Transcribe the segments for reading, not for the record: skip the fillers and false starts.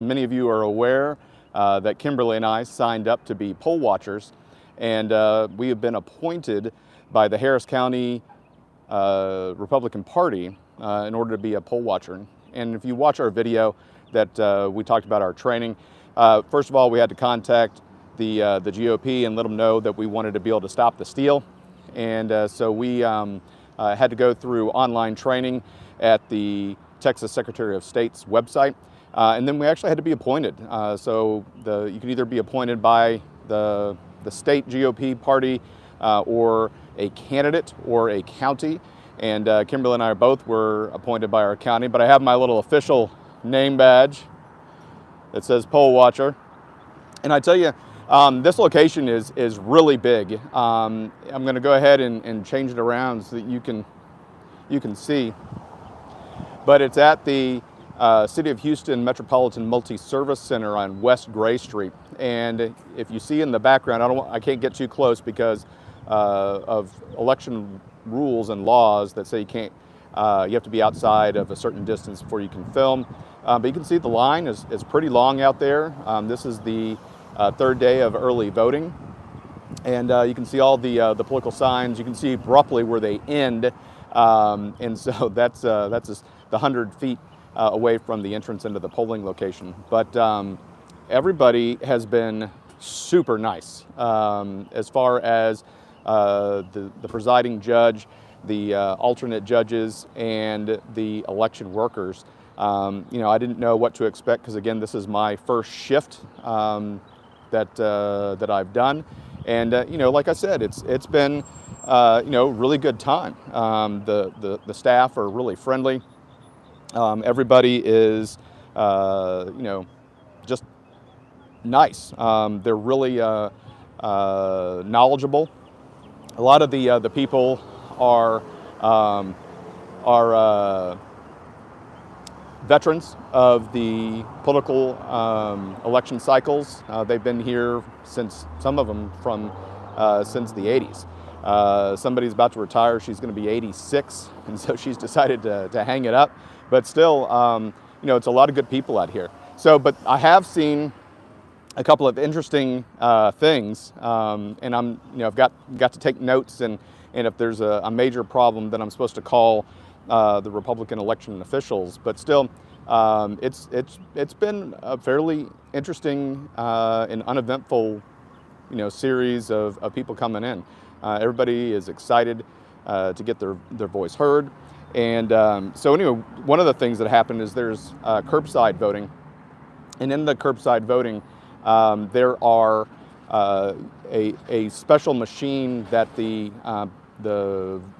Many of you are aware that Kimberly and I signed up to be poll watchers, and we have been appointed by the Harris County Republican Party in order to be a poll watcher. And if you watch our video that we talked about our training, first of all, we had to contact the GOP and let them know that we wanted to be able to stop the steal. And so we had to go through online training at the Texas Secretary of State's website. And then we actually had to be appointed. So you could either be appointed by the state GOP party or a candidate or a county. And Kimberly and I both were appointed by our county, but I have my little official name badge that says poll watcher. And I tell you, this location is really big. I'm going to go ahead and change it around so that you can see. But it's at the City of Houston Metropolitan Multi-Service Center on West Gray Street. And if you see in the background, I can't get too close because of election rules and laws that say you have to be outside of a certain distance before you can film. But you can see the line is pretty long out there. This is the third day of early voting. And you can see all the political signs. You can see abruptly where they end. And so that's just the 100 feet away from the entrance into the polling location. But everybody has been super nice as far as the presiding judge, the alternate judges, and the election workers. I didn't know what to expect because, again, this is my first shift that I've done. And, like I said, it's been, really good time. The staff are really friendly. Everybody is, just nice. They're really knowledgeable. A lot of the people are veterans of the political election cycles. They've been here since, some of them since the 80s. Somebody's about to retire. She's going to be 86, and so she's decided to hang it up. But still, it's a lot of good people out here. So, but I have seen a couple of interesting things, and I've got to take notes. And if there's a major problem, then I'm supposed to call the Republican election officials. But still, it's been a fairly interesting and uneventful, series of people coming in. Everybody is excited to get their voice heard. And so anyway, one of the things that happened is there's curbside voting. And in the curbside voting, there are a special machine that the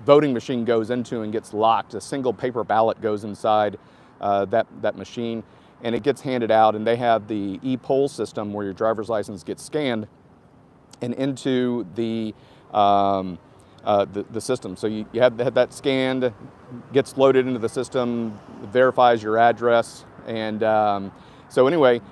voting machine goes into and gets locked. A single paper ballot goes inside that machine, and it gets handed out. And they have the e-poll system where your driver's license gets scanned and into the system. So you have that scanned, gets loaded into the system, verifies your address. And so anyway,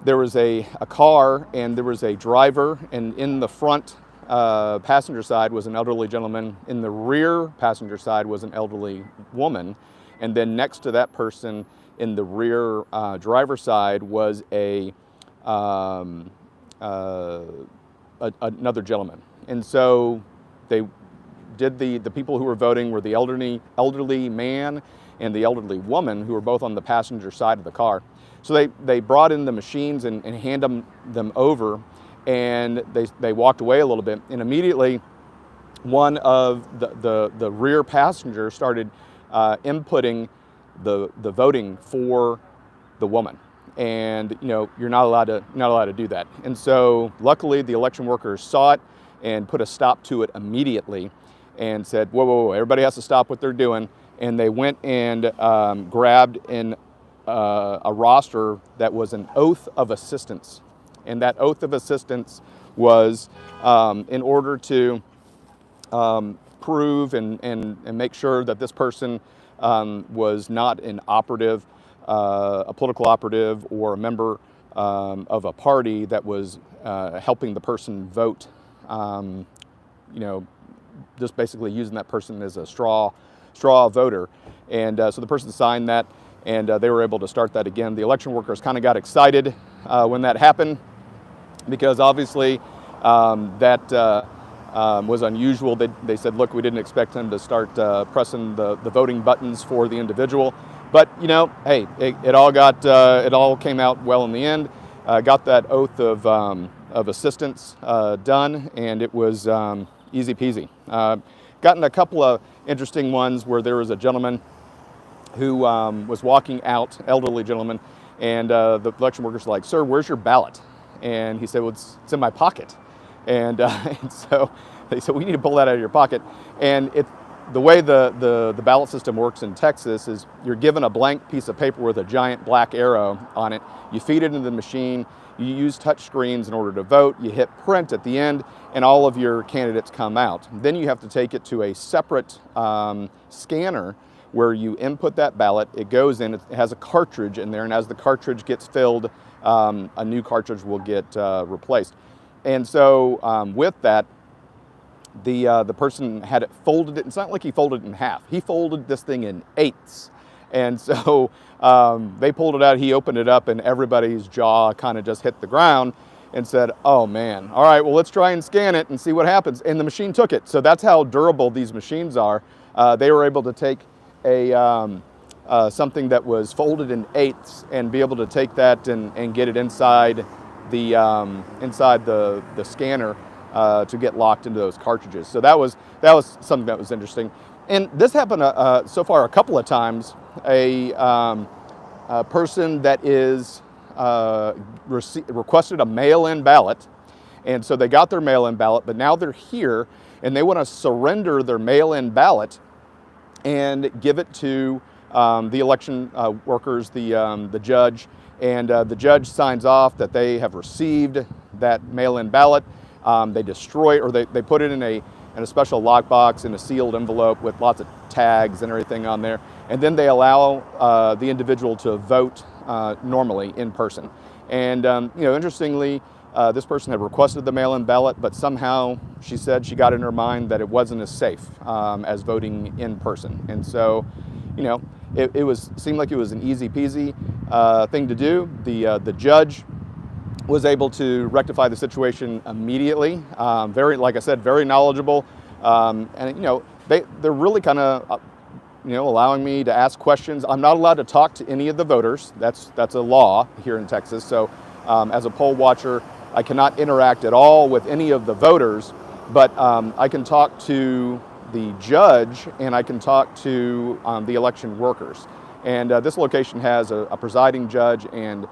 there was a car and there was a driver, and in the front passenger side was an elderly gentleman. In the rear passenger side was an elderly woman. And then next to that person in the rear driver's side was another gentleman. And so they did the people who were voting were the elderly man and the elderly woman, who were both on the passenger side of the car. So they brought in the machines and handed them over, and they walked away a little bit. And immediately, one of the rear passengers started inputting the voting for the woman. And you're not allowed to do that. And so luckily the election workers saw it and put a stop to it immediately and said, whoa, everybody has to stop what they're doing. And they went and grabbed a roster that was an oath of assistance. And that oath of assistance was in order to prove and make sure that this person was not an operative, a political operative, or a member of a party that was helping the person vote, just basically using that person as a straw voter. And so the person signed that, and they were able to start that again. The election workers kind of got excited when that happened, because obviously that was unusual. They said, look, we didn't expect them to start pressing the voting buttons for the individual. But, you know, hey, it all came out well in the end. Got that oath of assistance done, and it was easy peasy. Gotten a couple of interesting ones where there was a gentleman who was walking out, elderly gentleman, and the election workers were like, sir, where's your ballot? And he said, well, it's in my pocket. And so they said, we need to pull that out of your pocket. And the way the ballot system works in Texas is you're given a blank piece of paper with a giant black arrow on it. You feed it into the machine. You use touch screens in order to vote. You hit print at the end, and all of your candidates come out. Then you have to take it to a separate scanner where you input that ballot. It goes in. It has a cartridge in there, and as the cartridge gets filled, a new cartridge will get replaced. And so with that, the person had it folded. It's not like he folded it in half. He folded this thing in eighths. And so they pulled it out, he opened it up, and everybody's jaw kind of just hit the ground and said, oh man, all right, well, let's try and scan it and see what happens. And the machine took it. So that's how durable these machines are. They were able to take something that was folded in eighths and be able to take that and get it inside the scanner to get locked into those cartridges. So that was something that was interesting. And this happened so far a couple of times. A person that is requested a mail-in ballot, and so they got their mail-in ballot, but now they're here and they want to surrender their mail-in ballot and give it to the election workers, the judge, and the judge signs off that they have received that mail-in ballot. They destroy, or they put it in a special lockbox in a sealed envelope with lots of tags and everything on there. And then they allow the individual to vote normally in person. And interestingly, this person had requested the mail-in ballot, but somehow she said she got in her mind that it wasn't as safe as voting in person. And so, it seemed like it was an easy peasy thing to do. The judge was able to rectify the situation immediately. Like I said, very knowledgeable, and they're really kind of allowing me to ask questions. I'm not allowed to talk to any of the voters. That's a law here in Texas. So as a poll watcher, I cannot interact at all with any of the voters, but I can talk to the judge and I can talk to the election workers. And this location has a presiding judge and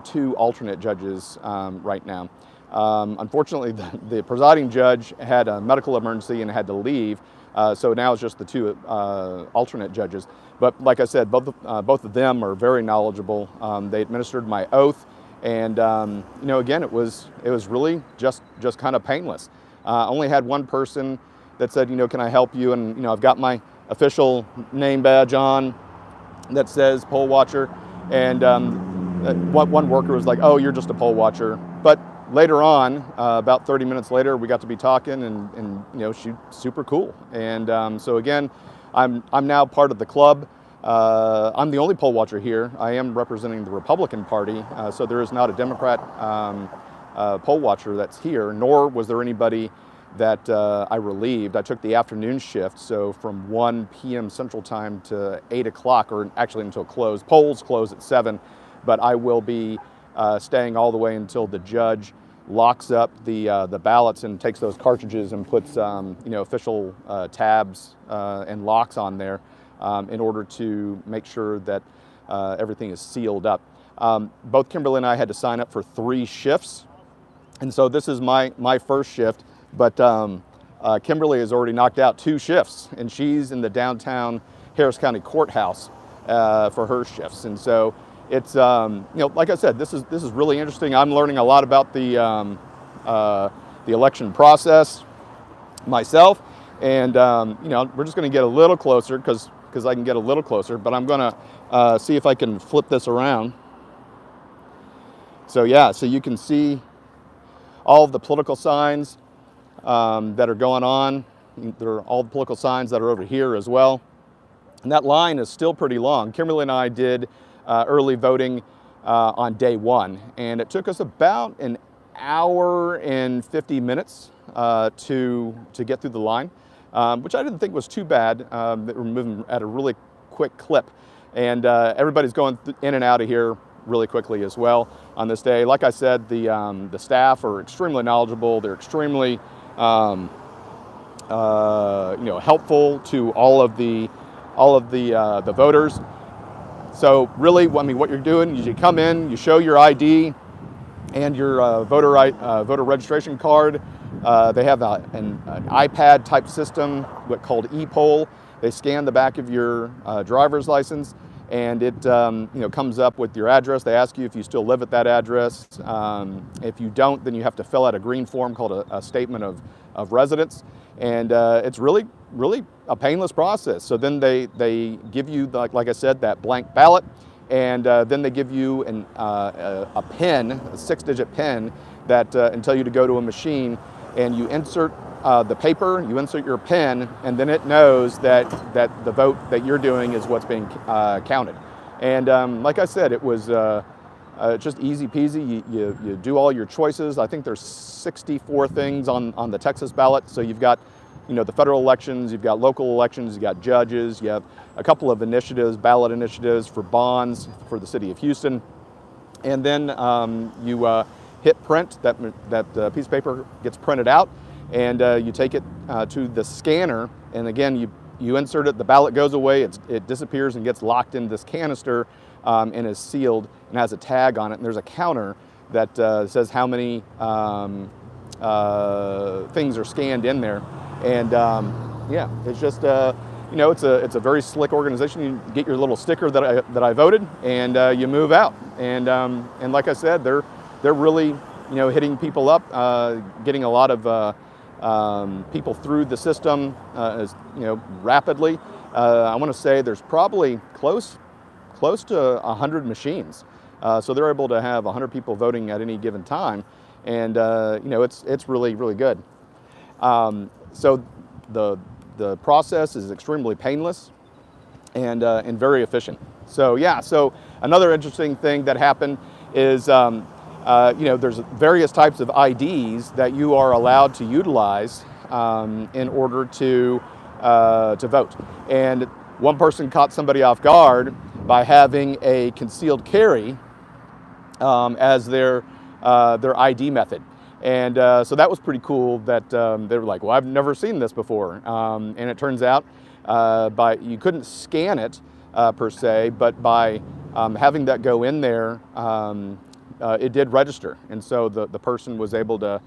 2 alternate judges right now. Unfortunately, the presiding judge had a medical emergency and had to leave, so now it's just the 2 alternate judges. But like I said, both of them are very knowledgeable. They administered my oath, and again, it was really just kind of painless. Only had one person that said, can I help you? And I've got my official name badge on that says poll watcher, and one worker was like, oh, you're just a poll watcher. But later on, about 30 minutes later, we got to be talking, and she's super cool. And so again, I'm now part of the club. I'm the only poll watcher here. I am representing the Republican Party, so there is not a Democrat poll watcher that's here, nor was there anybody that I relieved. I took the afternoon shift, so from 1 p.m. Central Time to 8 o'clock, or actually until close. Polls close at 7. But I will be staying all the way until the judge locks up the ballots and takes those cartridges and puts official tabs and locks on there in order to make sure that everything is sealed up. Both Kimberly and I had to sign up for 3 shifts, and so this is my first shift. But Kimberly has already knocked out 2 shifts, and she's in the downtown Harris County Courthouse for her shifts, and so. It's like I said, this is really interesting. I'm learning a lot about the election process myself, and we're just going to get a little closer because I can get a little closer. But I'm going to see if I can flip this around. So yeah, so you can see all of the political signs that are going on. There are all the political signs that are over here as well. And that line is still pretty long. Kimberly and I did early voting on day one, and it took us about an hour and 50 minutes to get through the line, which I didn't think was too bad. They were moving at a really quick clip, and everybody's going in and out of here really quickly as well on this day. Like I said, the staff are extremely knowledgeable. They're extremely helpful to all of the voters. So really, I mean, what you're doing is you come in, you show your ID and your voter registration card. They have an iPad type system called ePoll. They scan the back of your driver's license, and it comes up with your address. They ask you if you still live at that address. If you don't, then you have to fill out a green form called a statement of residence. And it's really a painless process. So then they give you, like I said, that blank ballot, and then they give you a PIN, a 6-digit PIN that and tell you to go to a machine, and you insert the paper, you insert your PIN, and then it knows that the vote that you're doing is what's being counted. And like I said, it was just easy peasy. You do all your choices. I think there's 64 things on the Texas ballot. So you've got, the federal elections, you've got local elections, you've got judges, you have a couple of initiatives, ballot initiatives for bonds for the city of Houston. And then you hit print, that piece of paper gets printed out, and you take it to the scanner. And again, you insert it, the ballot goes away, it disappears and gets locked in this canister and is sealed and has a tag on it. And there's a counter that says how many things are scanned in there. And yeah, it's just it's a very slick organization. You get your little sticker that I voted, and you move out. And like I said, they're really hitting people up, getting a lot of people through the system rapidly. I want to say there's probably close to 100 machines, so they're able to have 100 people voting at any given time, and it's really good. So the process is extremely painless and very efficient. So yeah, so another interesting thing that happened is there's various types of IDs that you are allowed to utilize in order to vote. And one person caught somebody off guard by having a concealed carry as their ID method. And so that was pretty cool that they were like, well, I've never seen this before. And it turns out you couldn't scan it per se, but by having that go in there, it did register. And so the person was able to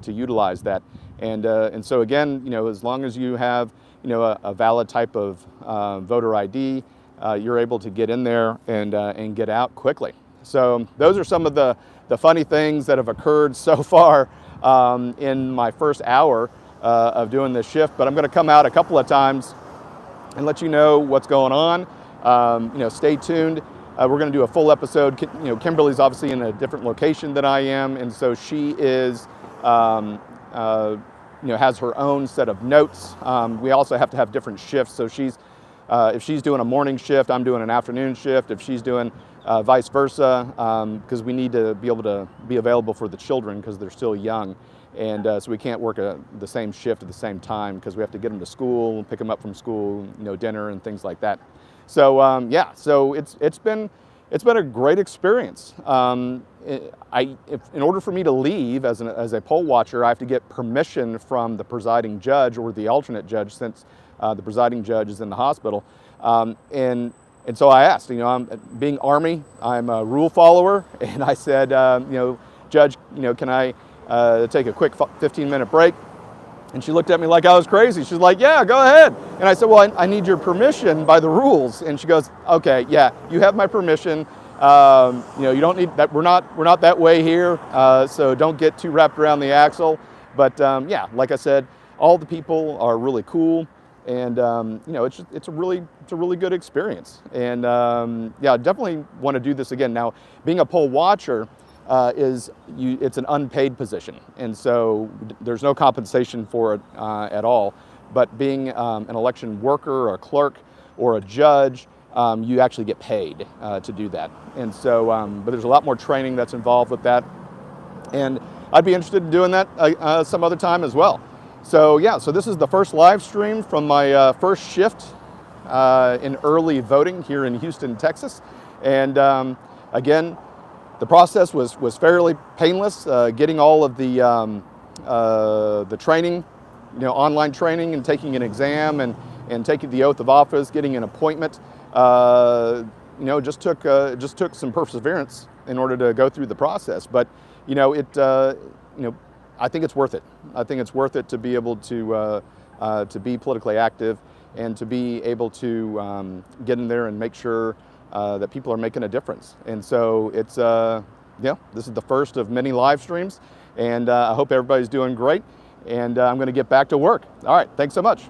utilize that. And so again, as long as you have a valid type of voter ID, you're able to get in there and get out quickly. So those are some of the funny things that have occurred so far in my first hour of doing this shift. But I'm going to come out a couple of times and let you know what's going on. Stay tuned. We're going to do a full episode. Kimberly's obviously in a different location than I am, and so she is has her own set of notes. We also have to have different shifts. So if she's doing a morning shift, I'm doing an afternoon shift. If she's doing vice versa, because we need to be able to be available for the children because they're still young, and so we can't work the same shift at the same time because we have to get them to school, pick them up from school, dinner and things like that. So yeah, so it's been a great experience. In order for me to leave as a poll watcher, I have to get permission from the presiding judge or the alternate judge, since the presiding judge is in the hospital. And so I asked, I'm being Army, I'm a rule follower, and I said, Judge, can I take a quick 15-minute break? And she looked at me like I was crazy. She's like, yeah, go ahead. And I said, well, I need your permission by the rules. And she goes, okay, yeah, you have my permission. You don't need that. We're not that way here. So don't get too wrapped around the axle. But yeah, like I said, all the people are really cool. And it's a really good experience. And yeah, I definitely want to do this again. Now, being a poll watcher, it's an unpaid position, and so there's no compensation for it at all. but being an election worker or a clerk or a judge, you actually get paid to do that. And so, but there's a lot more training that's involved with that. And I'd be interested in doing that some other time as well. So yeah, so this is the first live stream from my first shift in early voting here in Houston, Texas. And again, the process was fairly painless, getting all of the training, online training and taking an exam and taking the oath of office, getting an appointment. Just took some perseverance in order to go through the process. But I think it's worth it. I think it's worth it to be able to be politically active and to be able to get in there and make sure that people are making a difference. And so it's this is the first of many live streams, and I hope everybody's doing great. And I'm going to get back to work. All right, thanks so much.